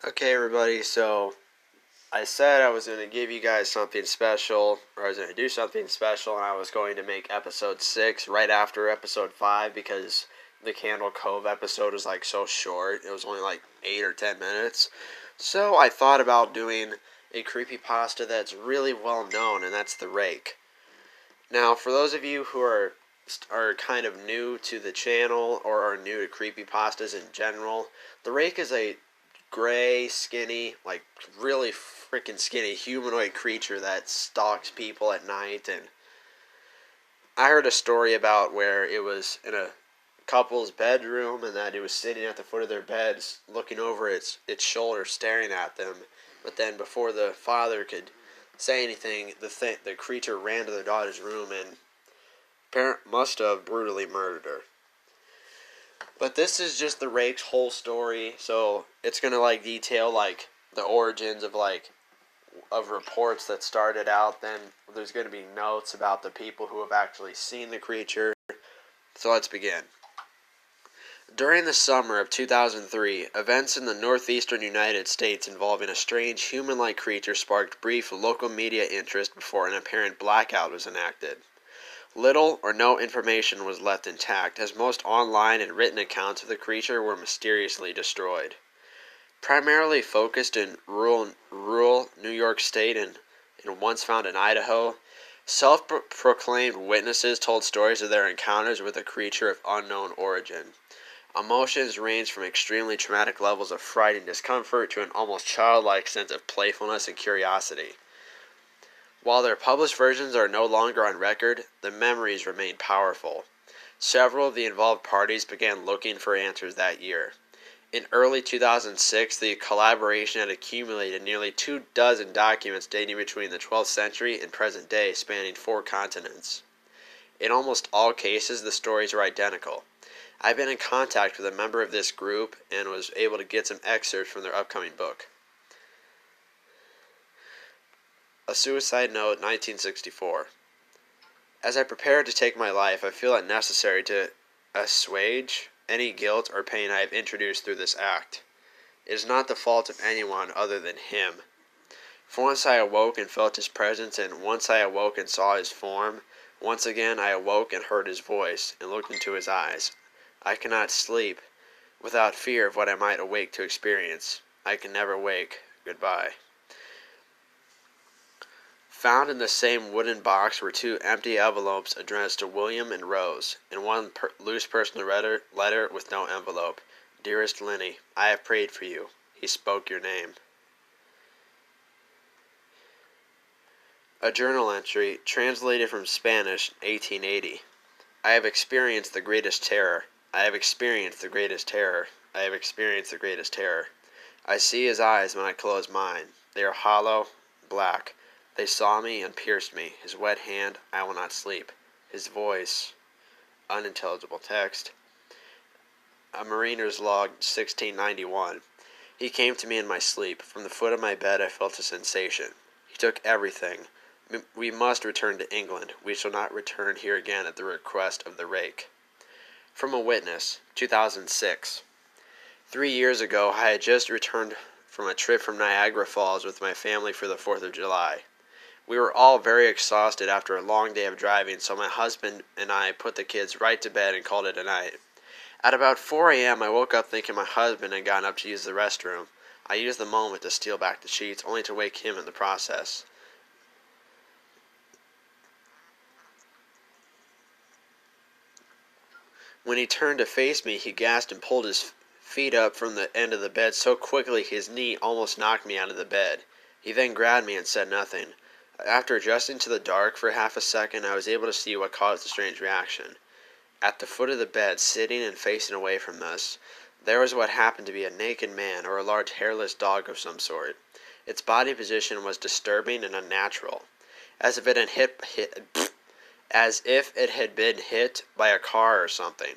Okay, everybody, so I said I was going to give you guys something special, or I was going to do something special, and I was going to make episode 6 right after episode 5 because the Candle Cove episode is like so short. It was only like 8 or 10 minutes. So I thought about doing a creepypasta that's really well known, and that's the Rake. Now, for those of you who are kind of new to the channel or are new to creepypastas in general, the Rake is a gray, skinny, like really freaking skinny humanoid creature that stalks people at night. And I heard a story about where it was in a couple's bedroom and that it was sitting at the foot of their beds looking over its shoulder staring at them. But then before the father could say anything, the creature ran to their daughter's room and parent must have brutally murdered her. But this is just the Rake's whole story, so it's gonna like detail like the origins of reports that started out. Then there's gonna be notes about the people who have actually seen the creature. So let's begin. During the summer of 2003, events in the northeastern United States involving a strange human-like creature sparked brief local media interest before an apparent blackout was enacted. Little or no information was left intact, as most online and written accounts of the creature were mysteriously destroyed. Primarily focused in rural New York State and once found in Idaho, self-proclaimed witnesses told stories of their encounters with a creature of unknown origin. Emotions ranged from extremely traumatic levels of fright and discomfort to an almost childlike sense of playfulness and curiosity. While their published versions are no longer on record, the memories remain powerful. Several of the involved parties began looking for answers that year. In early 2006, the collaboration had accumulated nearly 24 documents dating between the 12th century and present day, spanning 4 continents. In almost all cases, the stories are identical. I've been in contact with a member of this group and was able to get some excerpts from their upcoming book. A Suicide Note, 1964. As I prepare to take my life, I feel it necessary to assuage any guilt or pain I have introduced through this act. It is not the fault of anyone other than him. For once I awoke and felt his presence, and once I awoke and saw his form. Once again I awoke and heard his voice, and looked into his eyes. I cannot sleep without fear of what I might awake to experience. I can never wake. Goodbye. Found in the same wooden box were 2 empty envelopes addressed to William and Rose, and one loose personal letter with no envelope. Dearest Lenny, I have prayed for you. He spoke your name. A journal entry, translated from Spanish, 1880. I have experienced the greatest terror. I have experienced the greatest terror. I have experienced the greatest terror. I see his eyes when I close mine. They are hollow, black. They saw me and pierced me. His wet hand, I will not sleep. His voice, unintelligible text. A Mariner's Log, 1691. He came to me in my sleep. From the foot of my bed I felt a sensation. He took everything. We must return to England. We shall not return here again at the request of the Rake. From a witness, 2006. 3 years ago, I had just returned from a trip from Niagara Falls with my family for the 4th of July. We were all very exhausted after a long day of driving, so my husband and I put the kids right to bed and called it a night. At about 4 a.m., I woke up thinking my husband had gotten up to use the restroom. I used the moment to steal back the sheets, only to wake him in the process. When he turned to face me, he gasped and pulled his feet up from the end of the bed so quickly his knee almost knocked me out of the bed. He then grabbed me and said nothing. After adjusting to the dark for half a second, I was able to see what caused the strange reaction. At the foot of the bed, sitting and facing away from us, there was what happened to be a naked man or a large hairless dog of some sort. Its body position was disturbing and unnatural, as if it had been hit by a car or something.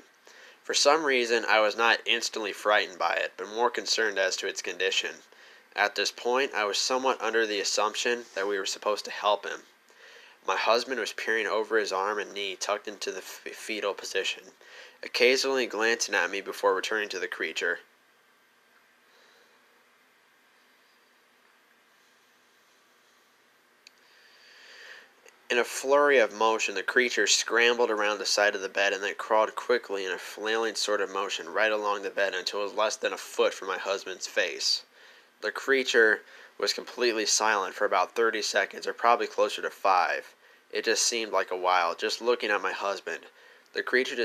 For some reason, I was not instantly frightened by it, but more concerned as to its condition. At this point, I was somewhat under the assumption that we were supposed to help him. My husband was peering over his arm and knee tucked into the fetal position, occasionally glancing at me before returning to the creature. In a flurry of motion, the creature scrambled around the side of the bed and then crawled quickly in a flailing sort of motion right along the bed until it was less than a foot from my husband's face. The creature was completely silent for about 30 seconds, or probably closer to 5. It just seemed like a while, just looking at my husband. The creature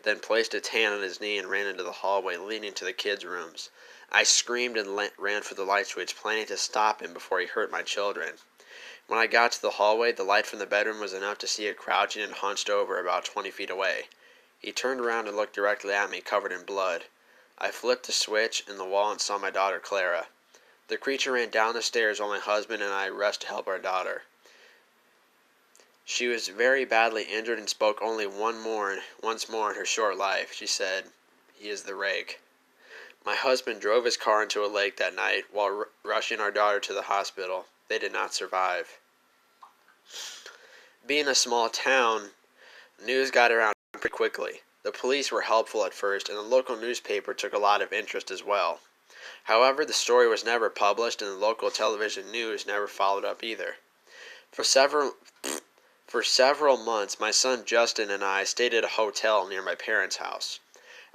then placed its hand on his knee and ran into the hallway leading to the kids' rooms. I screamed and ran for the light switch, planning to stop him before he hurt my children. When I got to the hallway, the light from the bedroom was enough to see it crouching and hunched over about 20 feet away. He turned around and looked directly at me, covered in blood. I flipped the switch in the wall and saw my daughter Clara. The creature ran down the stairs while my husband and I rushed to help our daughter. She was very badly injured and spoke only once more in her short life. She said, "He is the Rake." My husband drove his car into a lake that night while rushing our daughter to the hospital. They did not survive. Being a small town, news got around pretty quickly. The police were helpful at first, and the local newspaper took a lot of interest as well. However, the story was never published, and the local television news never followed up either. For several months, my son Justin and I stayed at a hotel near my parents' house.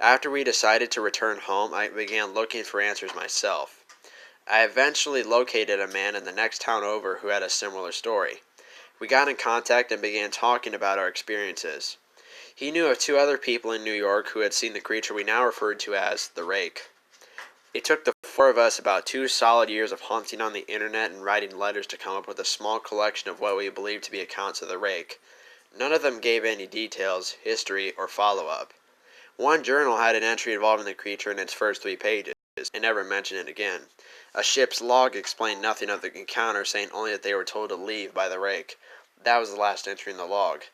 After we decided to return home, I began looking for answers myself. I eventually located a man in the next town over who had a similar story. We got in contact and began talking about our experiences. He knew of 2 other people in New York who had seen the creature we now referred to as the Rake. It took the 4 of us about 2 solid years of hunting on the internet and writing letters to come up with a small collection of what we believed to be accounts of the Rake. None of them gave any details, history, or follow-up. One journal had an entry involving the creature in its first 3 pages, and never mentioned it again. A ship's log explained nothing of the encounter, saying only that they were told to leave by the Rake. That was the last entry in the log.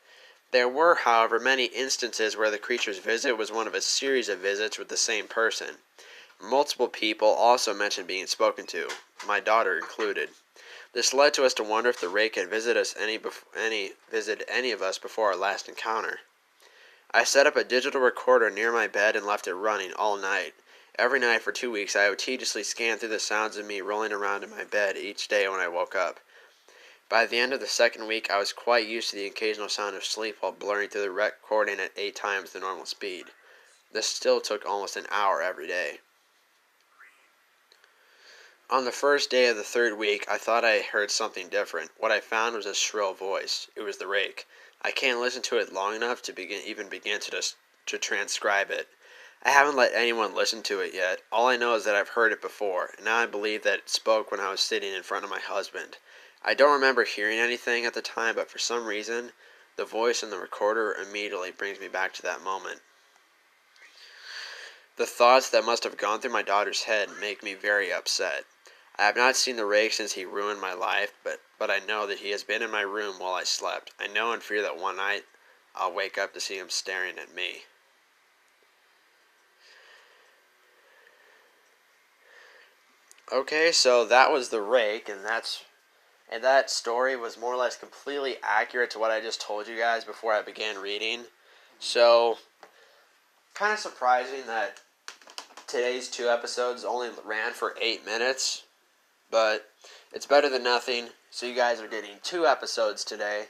There were, however, many instances where the creature's visit was one of a series of visits with the same person. Multiple people also mentioned being spoken to, my daughter included. This led to us to wonder if the Rake had visited any of us before our last encounter. I set up a digital recorder near my bed and left it running all night. Every night for 2 weeks, I would tediously scan through the sounds of me rolling around in my bed each day when I woke up. By the end of the second week, I was quite used to the occasional sound of sleep while blurring through the recording at 8 times the normal speed. This still took almost an hour every day. On the first day of the 3rd week, I thought I heard something different. What I found was a shrill voice. It was the Rake. I can't listen to it long enough to begin to transcribe it. I haven't let anyone listen to it yet. All I know is that I've heard it before, and now I believe that it spoke when I was sitting in front of my husband. I don't remember hearing anything at the time, but for some reason, the voice in the recorder immediately brings me back to that moment. The thoughts that must have gone through my daughter's head make me very upset. I have not seen the Rake since he ruined my life, but I know that he has been in my room while I slept. I know and fear that one night I'll wake up to see him staring at me. Okay, so that was the Rake, and that story was more or less completely accurate to what I just told you guys before I began reading. So, kind of surprising that today's 2 episodes only ran for 8 minutes. But it's better than nothing. So you guys are getting 2 episodes today.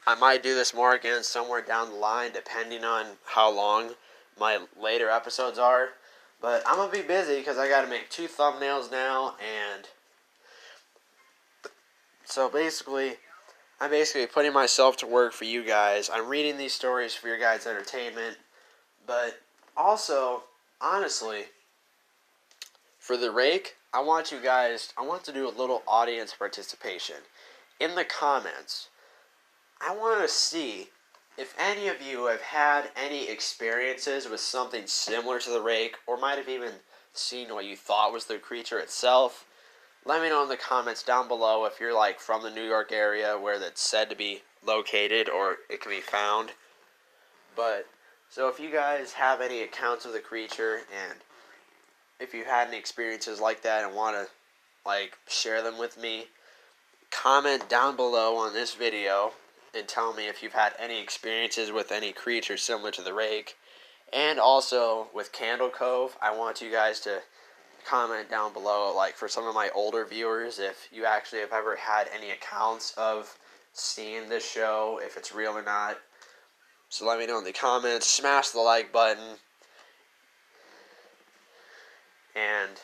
I might do this more again somewhere down the line, depending on how long my later episodes are. But I'm going to be busy because I got to make 2 thumbnails now. And so I'm basically putting myself to work for you guys. I'm reading these stories for your guys' entertainment. But also, honestly, for the Rake, I want to do a little audience participation. In the comments, I want to see if any of you have had any experiences with something similar to the Rake, or might have even seen what you thought was the creature itself. Let me know in the comments down below if you're like from the New York area where that's said to be located or it can be found. But, so if you guys have any accounts of the creature, and if you had any experiences like that and want to share them with me, comment down below on this video and tell me if you've had any experiences with any creature similar to the Rake. And also with Candle Cove, I want you guys to comment down below, for some of my older viewers, if you actually have ever had any accounts of seeing this show, if it's real or not. So let me know in the comments. Smash the like button. And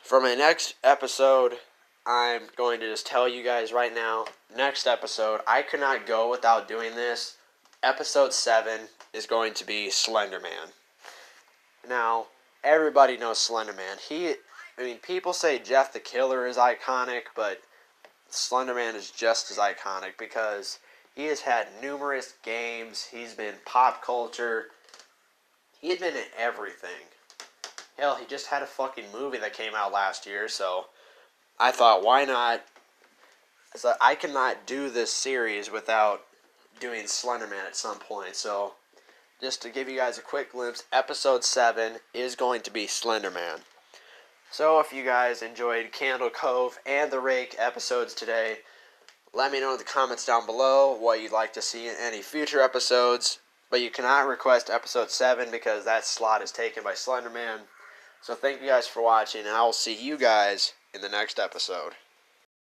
for my next episode, I'm going to just tell you guys right now, next episode, I could not go without doing this. Episode 7 is going to be Slender Man. Now, everybody knows Slender Man. People say Jeff the Killer is iconic, but Slender Man is just as iconic because he has had numerous games. He's been pop culture. He had been in everything. Hell, he just had a fucking movie that came out last year, so I thought, why not? So I cannot do this series without doing Slender Man at some point, so just to give you guys a quick glimpse, episode 7 is going to be Slender Man. So if you guys enjoyed Candle Cove and the Rake episodes today, let me know in the comments down below what you'd like to see in any future episodes. But you cannot request episode 7 because that slot is taken by Slender Man. So thank you guys for watching, and I will see you guys in the next episode.